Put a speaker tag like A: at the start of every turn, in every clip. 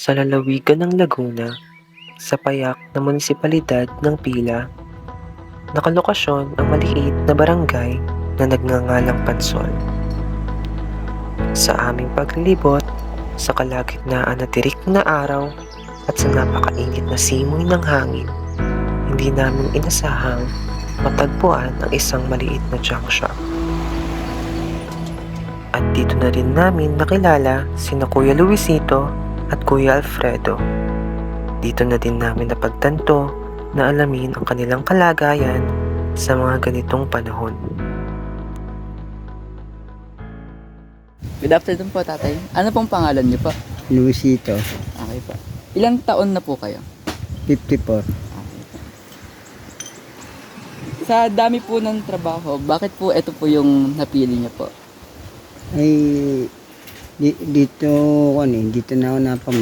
A: Sa lalawigan ng Laguna, sa payak na munisipalidad ng Pila, nakalokasyon ang maliit na barangay na nagngangalang Pansol. Sa aming paglilibot, sa kalagitnaan na tirik na araw at sa napakainit na simoy ng hangin, hindi namin inasahang matagpuan ang isang maliit na junk shop. At dito na rin namin nakilala sina Kuya Luisito at Kuya Alfredo. Dito na din namin napagtanto na alamin ang kanilang kalagayan sa mga ganitong panahon.
B: Good afternoon po, tatay. Ano pong pangalan niyo po?
C: Luisito,
B: Okay po. Ilang taon na po kayo?
C: 54.
B: Sa dami po ng trabaho, bakit po ito po yung napili niyo po?
C: Ay, dito, dito na ako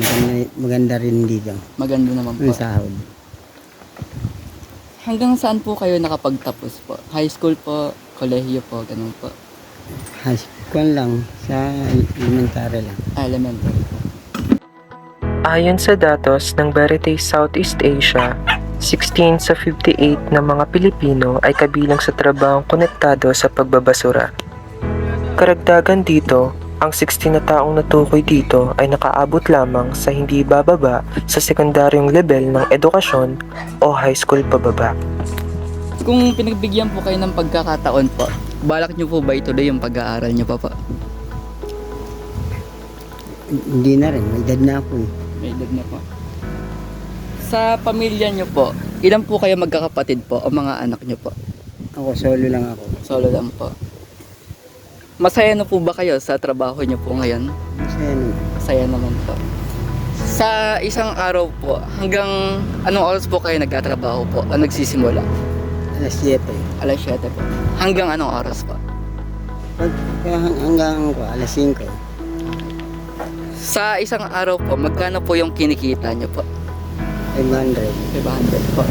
C: maganda rin dito.
B: Maganda naman po.
C: Ang sahod.
B: Hanggang saan po kayo nakapagtapos po? High school po, kolehiyo po, ganun po.
C: High school lang, sa elementary lang.
B: Elementary po.
A: Ayon sa datos ng Verite Southeast Asia, 16 sa 58 na mga Pilipino ay kabilang sa trabahong konektado sa pagbabasura. Karagdagan dito, ang 16 na taong natukoy dito ay nakaabot lamang sa hindi bababa sa sekundaryong level ng edukasyon o high school pababa.
B: Kung pinagbigyan po kayo ng pagkakataon po, balak niyo po ba ituloy yung pag-aaral niyo pa po?
C: Hindi na rin, may edad na ako eh.
B: May edad na po. Sa pamilya niyo po, ilan po kayo magkakapatid po o mga anak niyo po?
C: Ako, solo lang ako.
B: Solo lang po. Masaya na po ba kayo sa trabaho niyo po ngayon?
C: Masaya naman.
B: Saya naman po. Sa isang araw po, hanggang anong oras po kayo nagtatrabaho po o nagsisimula?
C: Alas 7.
B: Alas 7 po. Hanggang anong oras po?
C: Hanggang alas 5.
B: Sa isang araw po, magkano po yung kinikita niyo po?
C: 500.
B: 500 po.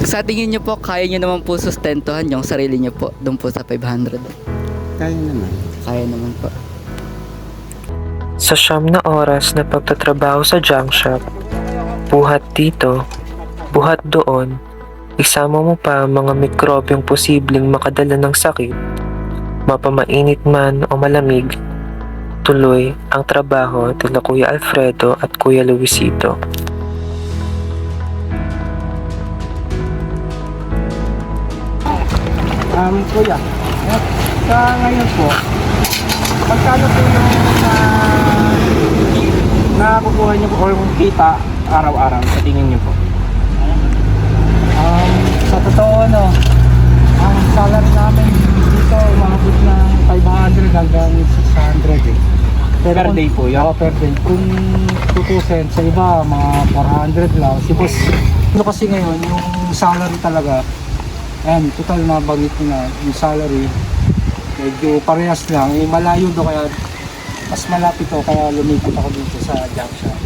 B: Sa tingin niyo po, kaya niyo naman po sustentuhan yung sarili niyo po doon po sa 500?
C: Kaya naman.
B: Kaya naman po.
A: Sa 9 na oras na pagtatrabaho sa junk shop, buhat dito, buhat doon, isama mo pa ang mga mikrobyong posibleng makadala ng sakit, mapamainit man o malamig, tuloy ang trabaho nila Kuya Alfredo at Kuya Luisito.
D: Kuya, sa ngayon po, magkano po yung nakukuha niyo po or kita araw-araw sa tingin niyo po? Sa totoo, ang salary namin dito umabot ng 500 hanggang 600 eh. Per day po yun? Oo, per day. Kung tutusin sa iba, mga 400 lang. Kasi ngayon, yung salary talaga, ayan, total na banggit ko na yung salary, medyo parehas lang. Malayo do kaya mas malapit to kaya lumipit ako dito sa junk shop.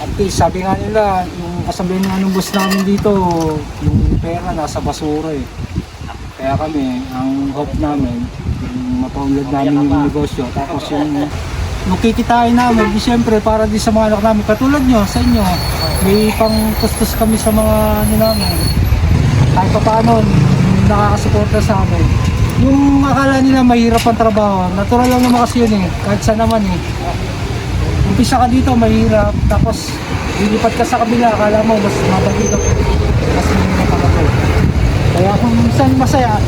D: At least sabi nga nila, yung kasabihan nga ng boss namin dito, yung pera nasa basura eh. Kaya kami, ang hope namin, yung mapaunlad namin yung negosyo. Tapos yung kikitain namin, di syempre para di sa mga anak namin, katulad nyo, sa inyo, may pang tustos kami sa mga namin. Kahit pa paano, nakakasuporta sa amin. Yung akala nila mahirap ang trabaho, natural lang naman kasi yun eh, kahit saan naman eh. Umpisa ka dito, mahirap, tapos lilipat ka sa kabila, akala mo mas mabalik ka, mas mahirap ka po. Kaya kung minsan masaya,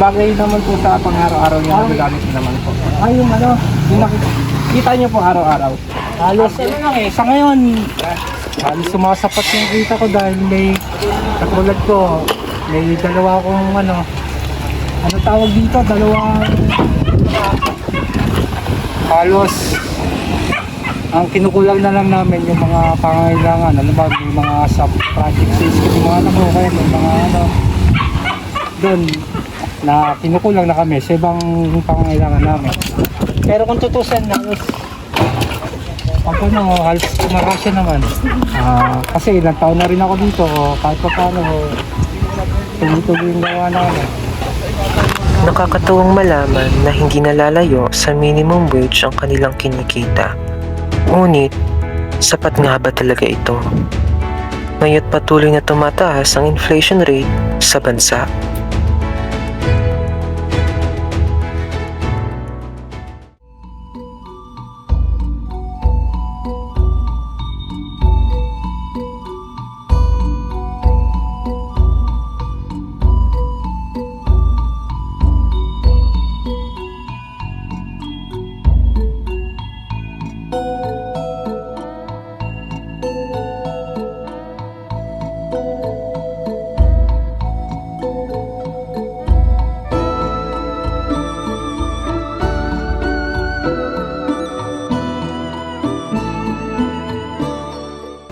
D: bagay naman po sa pang-araw-araw niya, nagagamit naman po. Ay, yung yung kita niyo po araw-araw. Halos, lang eh, sa ngayon, halos sumasapat yung kita ko dahil may, katulad ko, may dalawa akong ano tawag dito, halos ang kinukulang na lang namin yung mga pangangailangan, yung mga sub-project sales, yung mga kaya may mga doon na kinukulang na kami sa ibang pangangailangan namin. Pero kung tutusin, halos halos kumarasya naman. Kasi ilang taon na rin ako dito, kahit pa paano, tuloy-tuloy yung gawa namin.
A: Nakakatuwang malaman na hindi nalalayo sa minimum wage ang kanilang kinikita. Ngunit, sapat nga ba talaga ito? Ngayon patuloy na tumataas ang inflation rate sa bansa.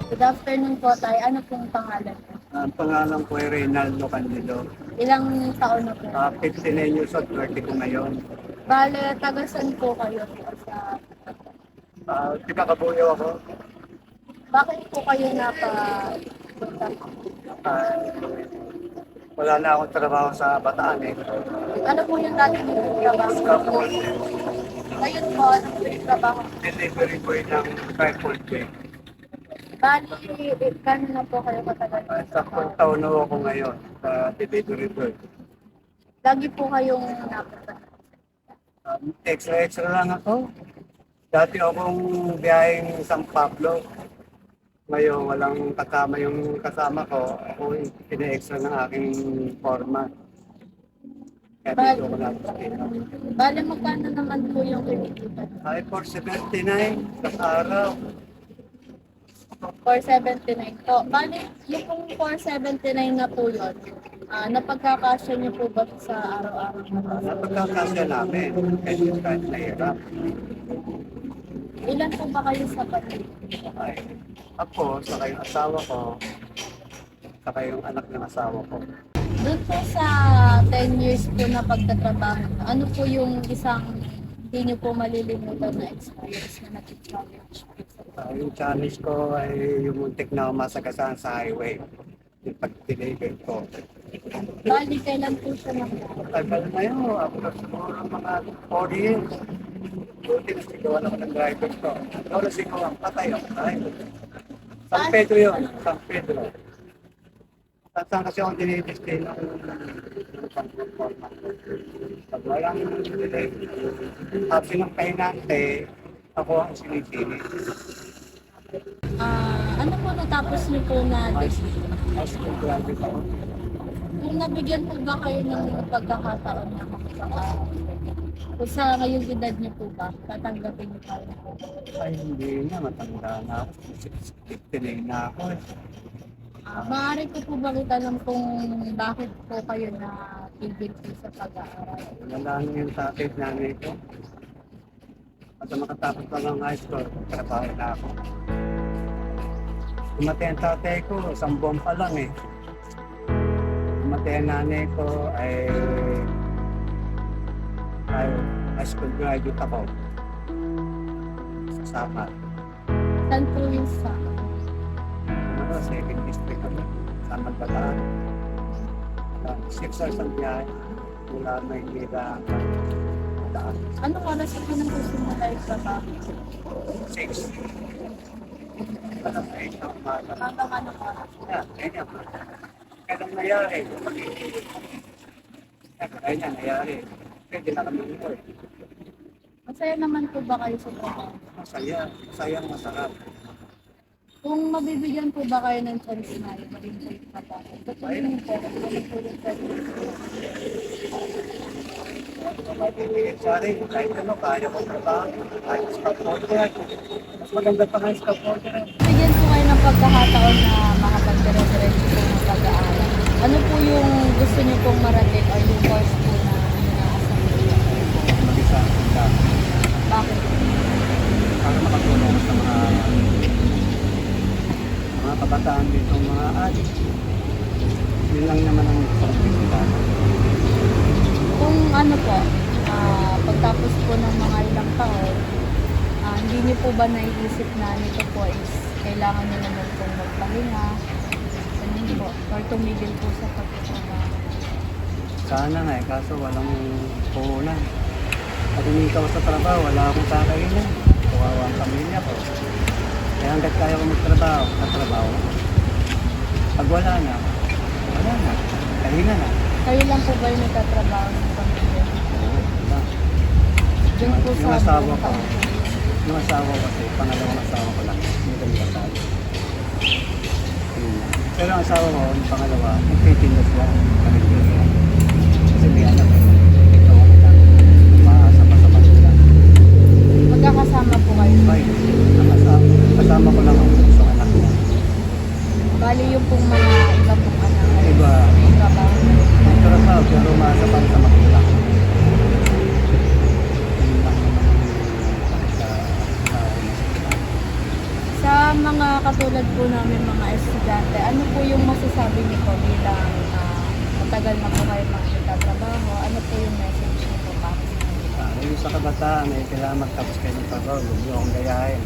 E: Good afternoon po, Tay. Ano pong pangalan po?
F: Ang pangalan ko ay Reynaldo Candido.
E: Ilang taon na po?
F: 59 years old, 30 ko ngayon.
E: Bale, tagasan po kayo po sa...
F: Tiga Kabuyo ako.
E: Bakit po kayo
F: Ah, wala na akong trabaho sa Bataan eh.
E: Ano po yung dati niyo pong trabaho?
F: Scaffold.
E: Ngayon po, ano po yung trabaho?
F: Delivery boy ng tripod eh.
E: Bale, kano na po kayo katagal?
F: Sa taon na ako ngayon sa delivery boy.
E: Lagi po kayong napunta.
F: Extra lang ako. Dati akong biyaheng San Pablo. Ngayon walang kasama yung kasama ko. Ako pina-extra ng aking forma. Kaya dito ako napunta.
E: Bale, magkano naman po yung kinikita?
F: Ay, 479 sa araw.
E: 479 po. Bale, yung pong 479 na po yun, napagkakasya niyo po ba sa araw-araw na po?
F: Napagkakasya namin. Kahit nahirap.
E: Ilan po ba kayo sa pamilya?
F: Ay, ako, saka yung asawa ko, saka yung anak ng asawa ko.
E: Doon po sa 10 years po na pagtatrabaho, ano po yung isang hindi niyo po malilimutan na experience na nag-challenge?
F: Yung challenge ko ay yung muntik na masagasaan sa highway. Yung pag-deliver ko.
E: Bali, kailan po siya
F: Tagal na yun, ako na siguro mga 4 years. Buti na sigawan ako ng driver ko. Ikaw na sigawan, patay ako tayo. San Pedro yun, San Pedro. Saan kasi akong dinidisplay ng pang-performa. Pag walang delay, happy ng pahinante, ako ang sinisili.
E: ano po natapos niyo po na
F: High school graduate ako.
E: kung nabigyan po ba kayo ng pagkakataon na makapag-aral? Kung sa ngayong edad niyo po ba, tatanggapin niyo pa rin po?
F: Ay, hindi na, matanda na ako. 69 na ako eh.
E: Maaari ko po ba alam kung bakit po kayo na tigil po sa pag-aaral?
F: Wala na yung tatay at nanay ko. At makatapos pa ng high school, trabaho na ako. Tumatay ang tatay ko, 1 buwan pa lang eh. Tumatay ang nanay ko ay high school graduate ako. Sa Sapat.
E: Saan po yung sa?
F: Ano, second district kami. Sa Magbataan. 6 hours ang biyahe. Mula Maynila hanggang Bataan.
E: Anong oras po nang susimula yung trabaho?
F: 6. Alam na 8 ang umaga.
E: Hanggang anong oras?
F: Yeah, ganyan. Kailan nangyari? Ganyan, nangyari. Pwede na kami ito eh.
E: Masaya naman po ba kayo sa trabaho?
F: Masaya. Masayang masarap.
E: Kung mabibigyan po ba kayo ng chance na maging sa yung trabaho? Tutuloy niyo po, ano po yung chance?
F: Mabibigyan sa akin. Kahit ano, kaya ko trabaho. Kahit scaffolder. Mas maganda pa nga yung scaffolder.
E: Bigyan po kayo ng pagkakataon na makapag-dire-diretso po ng pag-aaral. Ano po yung gusto niyo pong marating o yung course po na inaasahan niyo?
F: Mag-isa ang dami.
E: Bakit?
F: Para makatulong sa mga kabataan dito, mga adik. Yun lang naman ang pagkikita.
E: Kung ano po, pagtapos po ng mga ilang taon, hindi niyo po ba naiisip na nito po is kailangan niyo naman pong magpahinga? Ganun po, or tumigil po sa pagtatrabaho?
F: Sana nga eh, kaso walang puhunan. At umikaw sa trabaho, wala akong kakainin. Kawawa ang pamilya ko. hanggat kaya ko magtrabaho, katrabaho. Pag wala na, pahinga na.
E: Kayo lang po ba yung nagtatrabaho ng pamilya?
F: Oo, diba?
E: Diyan po
F: Yung
E: sa
F: asawa
E: buong
F: ko.
E: taon.
F: Yung asawa ko kasi, pangalawang asawa ko lang. Hindi kami kasal. Yun lang. Pero ang asawa ko, yung pangalawa, nagtitinda siya. Karinderya. Kasi may anak. Ito ako lang. Umaasa pa sa kanila.
E: Magkakasama po kayo.
F: Ay, kasama ko lang ang sa anak niya.
E: Bali yung pong mga iba pong anak.
F: Iba.
E: May trabaho na rin.
F: Ang trabaho, pero umaasa pa sa magulang. Yun lang naman yung sa
E: Sa mga katulad po namin mga estudyante, ano po yung masasabi niyo po bilang matagal na po kayo magtatrabaho? Ano po yung message niyo po para sa kanila?
F: Yung sa kabataan, kailangan magtapos kayo ng trabaho, huwag niyo akong gayahin.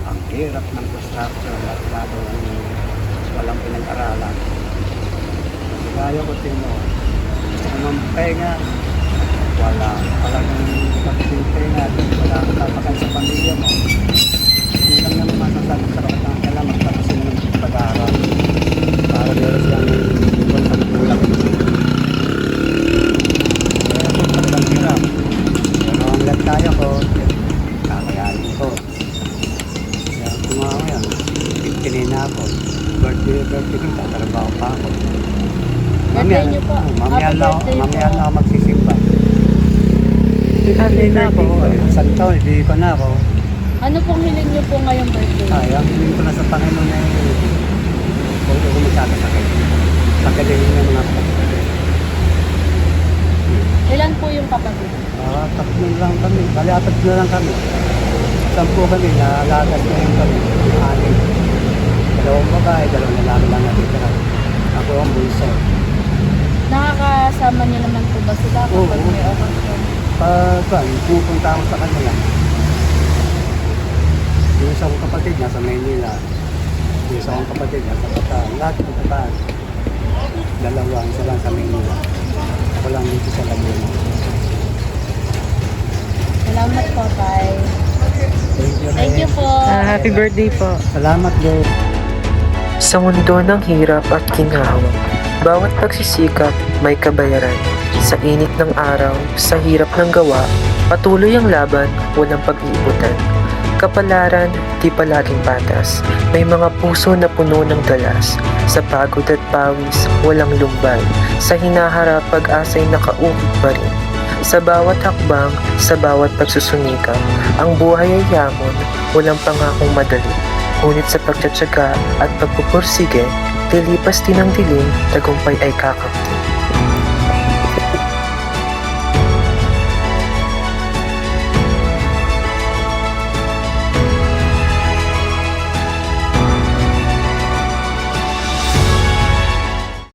F: Ang hirap ng construction at lalo yung walang pinag-aralan. Kasi kaya ko tino, anong pahinga, wala. Talagang pagdating pahinga, wala kang tapakan sa pamilya mo. Hindi lang naman masasabi sa kabataan, kailangan magtapos sila ng pag-aaral. Para meron silang ibon sa kulang. Kaya po, talagang hirap. Pero hanggang kaya ko, kakayanin ko. Kaya tumawa yan. Pintinin na ako. Birthday ko, tatrabaho pa ako.
E: Birthday niyo po.
F: Mamaya
E: Happy
F: lang
E: birthday po.
F: ako magsisimba. Hindi na ako. Isang taon, hindi ko na ako.
E: Ano pong hiling niyo po ngayong birthday?
F: Ay, ang hiling ko na sa Panginoon na huwag ako magkakasakit. Pagalingin ng mga kapatid.
E: Ilan po yung kapatid?
F: Tatlo lang kami. Bali, apat na lang kami. 10 kami, nalagas na yung kami. Anim. 2 babae, 2 lalaki lang natitira. Ako ang bunso.
E: Nakakasama niyo naman po ba sila kapag
F: Oo.
E: may okasyon?
F: Pupunta ako sa kanila. Yung isa kong kapatid nasa Maynila. Yung isa kong kapatid nasa Bataan. Lahat ng Bataan. 2, isa lang sa Maynila. Ako lang dito sa Laguna.
E: Salamat po, Tay. Thank you po.
C: Happy birthday po.
F: Salamat, Lord.
A: Sa mundo ng hirap at ginhawa, bawat pagsisikap may kabayaran. Sa init ng araw, sa hirap ng gawa, patuloy ang laban, walang pag-iiputan. Kapalaran, di palaging patas. May mga puso na puno ng dalas. Sa pagod at pawis, walang lumbay. Sa hinaharap, pag-asa'y nakaukit pa rin. Sa bawat hakbang, sa bawat pagsusunikap, ang buhay ay yamon, walang pangakong madali. Ngunit sa pagtsatsaga at pagpupursige, lilipas din ang dilim, tagumpay ay kakamtin.